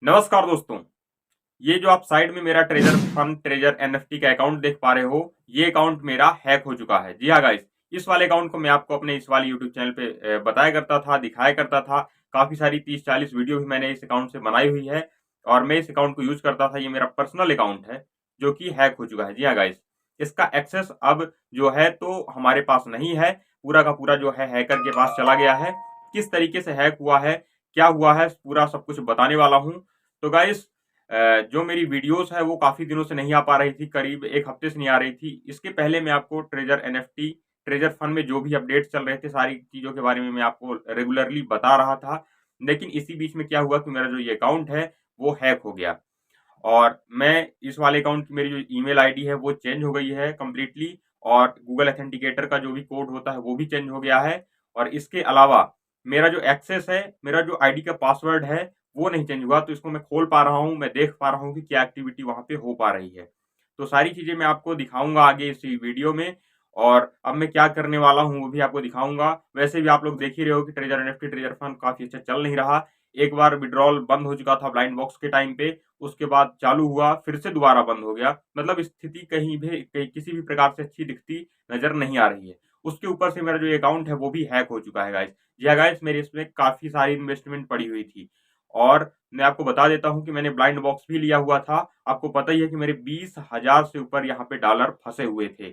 नमस्कार दोस्तों। ये जो आप साइड में मेरा ट्रेजर फंड ट्रेजर एनएफटी का अकाउंट देख पा रहे हो, ये अकाउंट मेरा हैक हो चुका है। जी हाँ गाइस, इस वाले अकाउंट को मैं आपको अपने इस वाले यूट्यूब चैनल पे बताया करता था, दिखाया करता था। काफी सारी 30-40 वीडियो भी मैंने इस अकाउंट से बनाई हुई है और मैं इस अकाउंट को यूज करता था। ये मेरा पर्सनल अकाउंट है जो कि हैक हो चुका है। जी हाँ गाइस, इसका एक्सेस अब जो है तो हमारे पास नहीं है, पूरा का पूरा जो है हैकर के पास चला गया है। किस तरीके से हैक हुआ है, क्या हुआ है, पूरा सब कुछ बताने वाला हूँ। तो गाइस, जो मेरी वीडियोस है वो काफी दिनों से नहीं आ पा रही थी, करीब एक हफ्ते से नहीं आ रही थी। इसके पहले मैं आपको ट्रेजर एनएफटी ट्रेजर फंड में जो भी अपडेट्स चल रहे थे, सारी चीजों के बारे में मैं आपको रेगुलरली बता रहा था। लेकिन इसी बीच में क्या हुआ कि मेरा जो ये अकाउंट है वो हैक हो गया और मैं इस वाले अकाउंट की मेरी जो ईमेल आईडी है वो चेंज हो गई है कंप्लीटली, और गूगल ऑथेंटिकेटर का जो भी कोड होता है वो भी चेंज हो गया है। और इसके अलावा मेरा जो एक्सेस है, मेरा जो आईडी का पासवर्ड है वो नहीं चेंज हुआ। तो इसको मैं खोल पा रहा हूँ, मैं देख पा रहा हूँ कि क्या एक्टिविटी वहां पे हो पा रही है। तो सारी चीजें मैं आपको दिखाऊंगा आगे इस वीडियो में, और अब मैं क्या करने वाला हूँ वो भी आपको दिखाऊंगा। वैसे भी आप लोग देख ही रहे हो कि ट्रेजर एनएफटी ट्रेजर फंड काफी अच्छा चल नहीं रहा। एक बार विड्रॉल बंद हो चुका था ब्लाइंड बॉक्स के टाइम पे, उसके बाद चालू हुआ, फिर से दोबारा बंद हो गया। मतलब स्थिति कहीं किसी भी प्रकार से अच्छी दिखती नजर नहीं आ रही है। उसके ऊपर से मेरा जो अकाउंट है वो भी हैक हो चुका है गाइस। जी हाँ गाइस, मेरे इसमें काफी सारी इन्वेस्टमेंट पड़ी हुई थी, और मैं आपको बता देता हूँ कि मैंने ब्लाइंड बॉक्स भी लिया हुआ था। आपको पता ही है कि मेरे 20,000 से ऊपर यहाँ पे डॉलर फंसे हुए थे,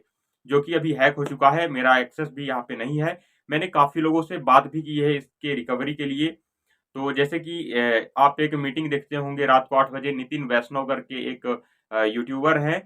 जो कि अभी हैक हो चुका है। मेरा एक्सेस भी यहाँ पे नहीं है। मैंने काफी लोगों से बात भी की है इसके रिकवरी के लिए। तो जैसे कि आप एक मीटिंग देखते होंगे रात को 8 बजे, नितिन वैष्णव करके एक यूट्यूबर हैं,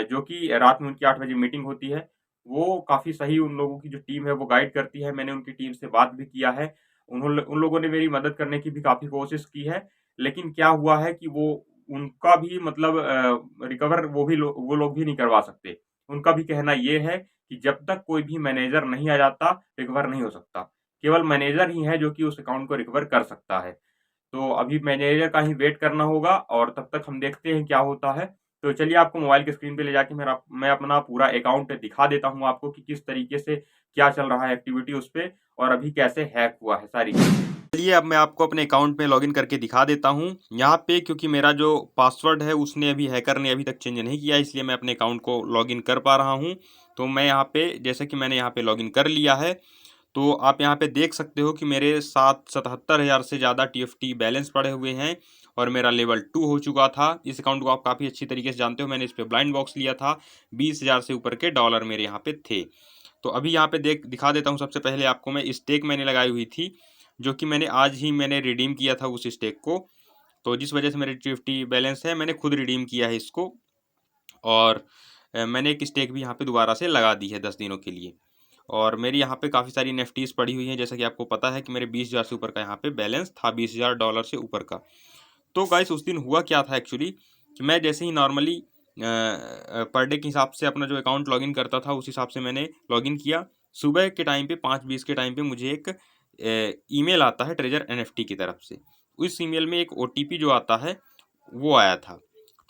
जो कि रात में उनकी 8 बजे मीटिंग होती है। वो काफ़ी सही, उन लोगों की जो टीम है वो गाइड करती है। मैंने उनकी टीम से बात भी किया है। उन लोगों ने मेरी मदद करने की भी काफ़ी कोशिश की है। लेकिन क्या हुआ है कि वो उनका भी मतलब रिकवर वो लोग भी नहीं करवा सकते। उनका भी कहना ये है कि जब तक कोई भी मैनेजर नहीं आ जाता, रिकवर नहीं हो सकता। केवल मैनेजर ही है जो कि उस अकाउंट को रिकवर कर सकता है। तो अभी मैनेजर का ही वेट करना होगा और तब तक हम देखते हैं क्या होता है। तो चलिए आपको मोबाइल की स्क्रीन पे ले जाके मैं अपना पूरा अकाउंट दिखा देता हूँ आपको कि किस तरीके से क्या चल रहा है एक्टिविटी उस पे, और अभी कैसे हैक हुआ है सारी चीज़। चलिए अब मैं आपको अपने अकाउंट में लॉगिन करके दिखा देता हूँ। यहाँ पे क्योंकि मेरा जो पासवर्ड है उसने अभी हैकर ने अभी तक चेंज नहीं किया, इसलिए मैं अपने अकाउंट को लॉगिन कर पा रहा हूँ। तो मैं यहाँ पे जैसे कि मैंने यहाँ पे लॉगिन कर लिया है, तो आप यहाँ पे देख सकते हो कि मेरे साथ 77,000 से ज़्यादा टीएफटी बैलेंस पड़े हुए हैं और मेरा लेवल 2 हो चुका था। इस अकाउंट को आप काफ़ी अच्छी तरीके से जानते हो, मैंने इस पे ब्लाइंड बॉक्स लिया था। 20,000 से ऊपर के डॉलर मेरे यहाँ पे थे। तो अभी यहाँ पे दिखा देता हूँ। सबसे पहले आपको मैं स्टेक मैंने लगाई हुई थी, जो कि मैंने रिडीम किया था उस स्टेक को। तो जिस वजह से मेरे टीएफटी बैलेंस है, मैंने खुद रिडीम किया है इसको। और मैंने एक स्टेक भी यहाँ पे दोबारा से लगा दी है 10 दिनों के लिए। और मेरी यहाँ पे काफ़ी सारी एनएफटीज़ पड़ी हुई हैं, जैसा कि आपको पता है कि मेरे 20,000 से ऊपर का यहाँ पे बैलेंस था, 20,000 डॉलर से ऊपर का। तो गाइस उस दिन हुआ क्या था एक्चुअली, कि मैं जैसे ही नॉर्मली पर डे के हिसाब से अपना जो अकाउंट लॉगिन करता था, उस हिसाब से मैंने लॉगिन किया। सुबह के टाइम पे 5:20 के टाइम पे मुझे एक ईमेल आता है ट्रेजर एनएफटी की तरफ से। उस ईमेल में एक ओटीपी जो आता है वो आया था।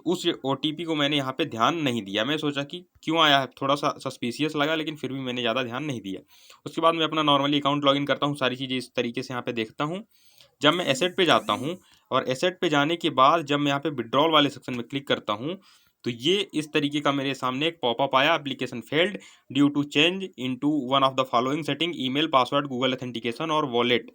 उस ओटीपी को मैंने यहाँ पे ध्यान नहीं दिया। मैं सोचा कि क्यों आया है, थोड़ा सा सस्पिशियस लगा, लेकिन फिर भी मैंने ज़्यादा ध्यान नहीं दिया। उसके बाद मैं अपना नॉर्मली अकाउंट लॉगिन करता हूँ, सारी चीज़ें इस तरीके से यहाँ पे देखता हूँ। जब मैं एसेट पे जाता हूँ, और एसेट पे जाने के बाद जब मैं यहाँ पे विड्रॉल वाले सेक्शन में क्लिक करता हूँ, तो ये इस तरीके का मेरे सामने एक पॉपअप आया, application failed due to change into one of the following setting, email password Google authentication और wallet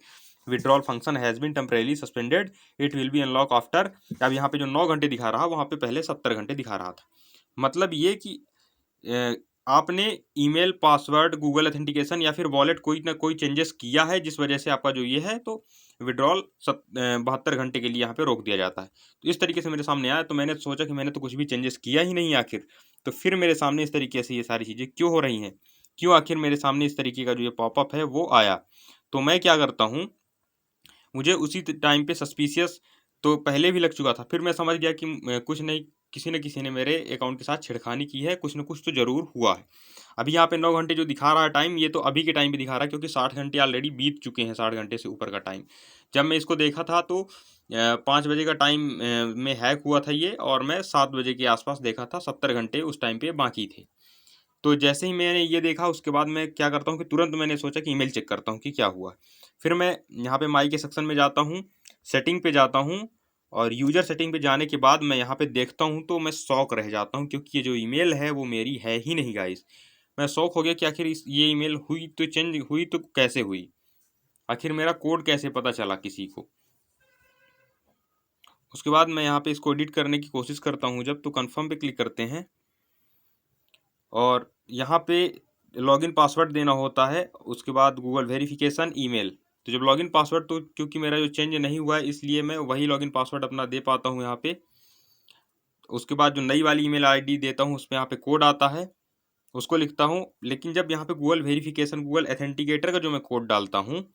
withdrawal function has been temporarily suspended, it will be unlock after. अब यहाँ पे जो 9 घंटे दिखा रहा, वहाँ पे पहले 70 घंटे दिखा रहा था। मतलब ये कि आपने ईमेल पासवर्ड गूगल ऑथेंटिकेशन या फिर वॉलेट कोई ना कोई चेंजेस किया है, जिस वजह से आपका जो ये है तो विड्रॉल 72 घंटे के लिए यहाँ पे रोक दिया जाता है। तो इस तरीके से मेरे सामने आया, तो मैंने सोचा कि मैंने तो कुछ भी चेंजेस किया ही नहीं आखिर, तो फिर मेरे सामने इस तरीके से ये सारी चीज़ें क्यों हो रही हैं, क्यों आखिर मेरे सामने इस तरीके का जो ये पॉपअप है वो आया। तो मैं क्या करता हूँ, मुझे उसी टाइम पे सस्पिशियस तो पहले भी लग चुका था। फिर मैं समझ गया कि कुछ नहीं, किसी न किसी ने मेरे अकाउंट के साथ छेड़खानी की है, कुछ न कुछ तो ज़रूर हुआ है। अभी यहाँ पे 9 घंटे जो दिखा रहा है टाइम, ये तो अभी के टाइम पे दिखा रहा है, क्योंकि 60 घंटे ऑलरेडी बीत चुके हैं, 60 घंटे से ऊपर का टाइम। जब मैं इसको देखा था तो 5 बजे का टाइम में हैक हुआ था ये, और मैं 7 बजे के आसपास देखा था, 70 घंटे उस टाइम पे बाकी थे। तो जैसे ही मैंने ये देखा, उसके बाद मैं क्या करता हूँ कि तुरंत मैंने सोचा कि ईमेल चेक करता हूँ कि क्या हुआ। फिर मैं यहाँ पे माई के सेक्शन में जाता हूँ, सेटिंग पे जाता हूँ, और यूजर सेटिंग पे जाने के बाद मैं यहाँ पे देखता हूँ तो मैं शॉक रह जाता हूँ, क्योंकि ये जो ईमेल है वो मेरी है ही नहीं गाइस। मैं शॉक हो गया कि आखिर ये ईमेल हुई तो चेंज हुई तो कैसे हुई, आखिर मेरा कोड कैसे पता चला किसी को। उसके बाद मैं यहाँ पे इसको एडिट करने की कोशिश करता हूँ जब, तो कंफर्म पे क्लिक करते हैं और यहाँ पे लॉगिन पासवर्ड देना होता है। उसके बाद गूगल वेरिफिकेशन ईमेल। तो जब लॉगिन पासवर्ड, तो क्योंकि मेरा जो चेंज नहीं हुआ है इसलिए मैं वही लॉगिन पासवर्ड अपना दे पाता हूँ यहाँ पे। उसके बाद जो नई वाली ईमेल आईडी देता हूँ उसमें यहाँ पे कोड आता है, उसको लिखता हूँ। लेकिन जब यहाँ पे गूगल वेरिफिकेशन, गूगल ऑथेंटिकेटर का जो मैं कोड डालता हूँ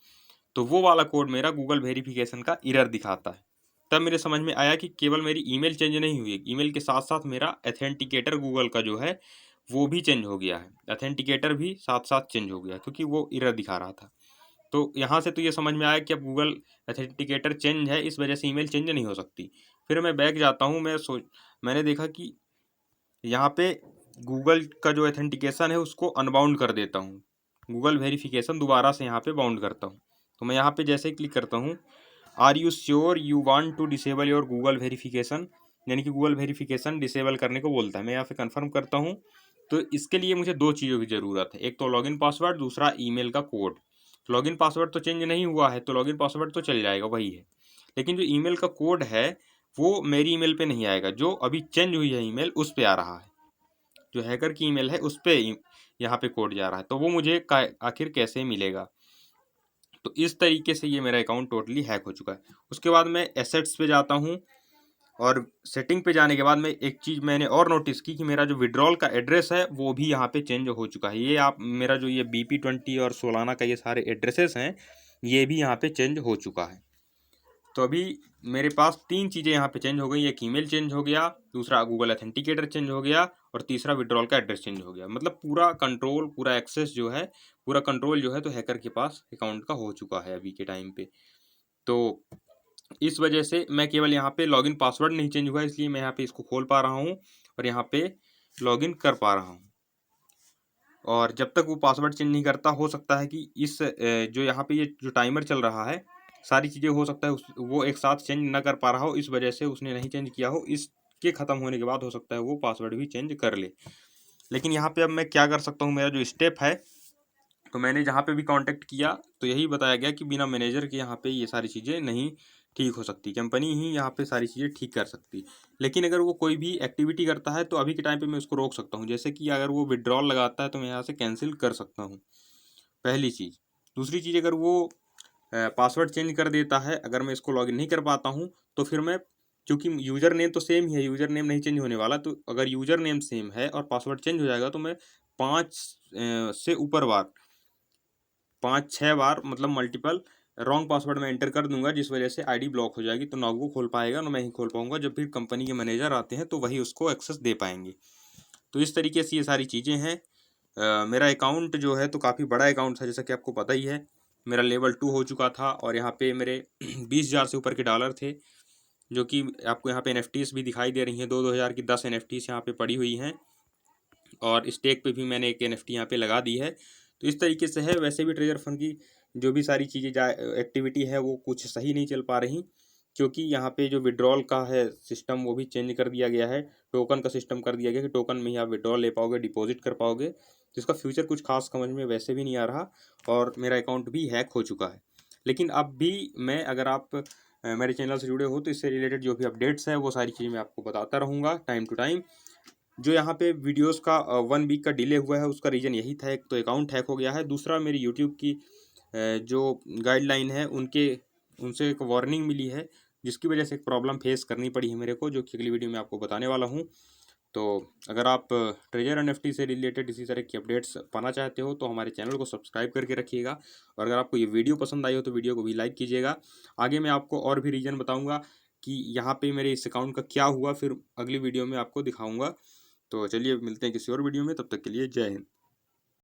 तो वो वाला कोड मेरा गूगल वेरिफिकेशन का एरर दिखाता है। तब मेरे समझ में आया कि केवल मेरी ईमेल चेंज नहीं हुई, ईमेल के साथ साथ मेरा ऑथेंटिकेटर गूगल का जो है वो भी चेंज हो गया है। ऑथेंटिकेटर भी साथ साथ चेंज हो गया क्योंकि वो एरर दिखा रहा था। तो यहाँ से तो ये समझ में आया कि अब गूगल ऑथेंटिकेटर चेंज है, इस वजह से ईमेल चेंज नहीं हो सकती। फिर मैं बैक जाता हूँ, मैंने देखा कि यहाँ पे गूगल का जो ऑथेंटिकेशन है उसको अनबाउंड कर देता हूँ, गूगल वेरिफिकेशन दोबारा से यहाँ पे बाउंड करता हूँ। तो मैं यहाँ पे जैसे ही क्लिक करता हूँ, are you sure you want to disable your Google verification, यानी कि गूगल वेरिफिकेशन डिसेबल करने को बोलता है। मैं यहाँ पे कंफर्म करता हूँ। तो इसके लिए मुझे दो चीज़ों की ज़रूरत है, एक तो लॉगिन पासवर्ड, दूसरा ईमेल का कोड। लॉगिन पासवर्ड तो चेंज नहीं हुआ है तो लॉगिन पासवर्ड तो चल जाएगा, वही है। लेकिन जो ईमेल का कोड है वो मेरी ईमेल पे नहीं आएगा, जो अभी चेंज हुई है ईमेल उस पे आ रहा है। जो हैकर की ईमेल है उस पे यहाँ पे कोड जा रहा है, तो वो मुझे आखिर कैसे मिलेगा। तो इस तरीके से ये मेरा अकाउंट टोटली हैक हो चुका है। उसके बाद मैं एसेट्स पे जाता हूँ और सेटिंग पे जाने के बाद में एक चीज़ मैंने और नोटिस की कि मेरा जो विड्रॉल का एड्रेस है वो भी यहाँ पे चेंज हो चुका है। ये आप मेरा जो ये BP20 और सोलाना का ये सारे एड्रेसेस हैं ये भी यहाँ पे चेंज हो चुका है। तो अभी मेरे पास तीन चीज़ें यहाँ पे चेंज हो गई, एक ईमेल चेंज हो गया, दूसरा गूगल ऑथेंटिकेटर चेंज हो गया और तीसरा विड्रॉल का एड्रेस चेंज हो गया। मतलब पूरा कंट्रोल, पूरा एक्सेस जो है, पूरा कंट्रोल जो है तो हैकर के पास अकाउंट का हो चुका है अभी के टाइम पे। तो इस वजह से मैं केवल यहाँ पे लॉगिन पासवर्ड नहीं चेंज हुआ, इसलिए मैं यहाँ पे इसको खोल पा रहा हूँ और यहाँ पे लॉगिन कर पा रहा हूँ। और जब तक वो पासवर्ड चेंज नहीं करता, हो सकता है कि इस जो यहाँ पे ये जो टाइमर चल रहा है, सारी चीज़ें हो सकता है वो एक साथ चेंज ना कर पा रहा हो, इस वजह से उसने नहीं चेंज किया हो। इसके ख़त्म होने के बाद हो सकता है वो पासवर्ड भी चेंज कर ले। लेकिन यहाँ पे अब मैं क्या कर सकता हूँ, मेरा जो स्टेप है, तो मैंने जहाँ पे भी कांटेक्ट किया तो यही बताया गया कि बिना मैनेजर के यहाँ पे ये सारी चीज़ें नहीं ठीक हो सकती, कंपनी ही यहाँ पे सारी चीज़ें ठीक कर सकती। लेकिन अगर वो कोई भी एक्टिविटी करता है तो अभी के टाइम पे मैं उसको रोक सकता हूँ। जैसे कि अगर वो विड्रॉल लगाता है तो मैं यहाँ से कैंसिल कर सकता हूँ, पहली चीज़। दूसरी चीज़, अगर वो पासवर्ड चेंज कर देता है, अगर मैं इसको लॉगिन नहीं कर पाता हूँ तो फिर मैं, क्योंकि यूज़र नेम तो सेम ही है, यूज़र नेम नहीं चेंज होने वाला, तो अगर यूज़र नेम सेम है और पासवर्ड चेंज हो जाएगा तो मैं 5 से ऊपर बार, 5-6 बार, मतलब मल्टीपल रॉन्ग पासवर्ड में एंटर कर दूंगा, जिस वजह से आईडी ब्लॉक हो जाएगी। तो ना वो खोल पाएगा ना मैं ही खोल पाऊंगा। जब भी कंपनी के मैनेजर आते हैं तो वही उसको एक्सेस दे पाएंगे। तो इस तरीके से ये सारी चीज़ें हैं। मेरा अकाउंट जो है तो काफ़ी बड़ा अकाउंट था, जैसा कि आपको पता ही है। मेरा लेवल 2 हो चुका था और यहाँ पे मेरे 20,000 से ऊपर के डॉलर थे, जो कि आपको यहाँ पे NFTs भी दिखाई दे रही हैं। 2-2 हज़ार की 10 NFTs यहाँ पे पड़ी हुई हैं और स्टेक पे भी मैंने एक NFT यहाँ पे लगा दी है। तो इस तरीके से है। वैसे भी ट्रेजर फंड की जो भी सारी चीज़ें एक्टिविटी है वो कुछ सही नहीं चल पा रही, क्योंकि यहाँ पे जो विड्रॉल का है सिस्टम वो भी चेंज कर दिया गया है। टोकन का सिस्टम कर दिया गया कि टोकन में ही आप विड्रॉल ले पाओगे, डिपॉजिट कर पाओगे। तो इसका फ्यूचर कुछ खास समझ में वैसे भी नहीं आ रहा और मेरा अकाउंट भी हैक हो चुका है। लेकिन अब भी मैं, अगर आप मेरे चैनल से जुड़े हो तो इससे रिलेटेड जो भी अपडेट्स हैं वो सारी चीज़ें मैं आपको बताता रहूँगा टाइम टू टाइम। जो यहाँ पे वीडियोस का 1 वीक का डिले हुआ है उसका रीज़न यही था। एक तो अकाउंट हैक हो गया है, दूसरा मेरी यूट्यूब की जो गाइडलाइन है उनसे एक वार्निंग मिली है, जिसकी वजह से एक प्रॉब्लम फेस करनी पड़ी है मेरे को, जो कि अगली वीडियो में आपको बताने वाला हूँ। तो अगर आप ट्रेजर NFT से रिलेटेड इसी तरह की अपडेट्स पाना चाहते हो तो हमारे चैनल को सब्सक्राइब करके रखिएगा। और अगर आपको ये वीडियो पसंद आई हो तो वीडियो को भी लाइक कीजिएगा। आगे मैं आपको और भी रीज़न बताऊँगा कि यहाँ पे मेरे इस अकाउंट का क्या हुआ, फिर अगली वीडियो में आपको दिखाऊँगा। तो चलिए मिलते हैं किसी और वीडियो में, तब तक के लिए जय हिंद।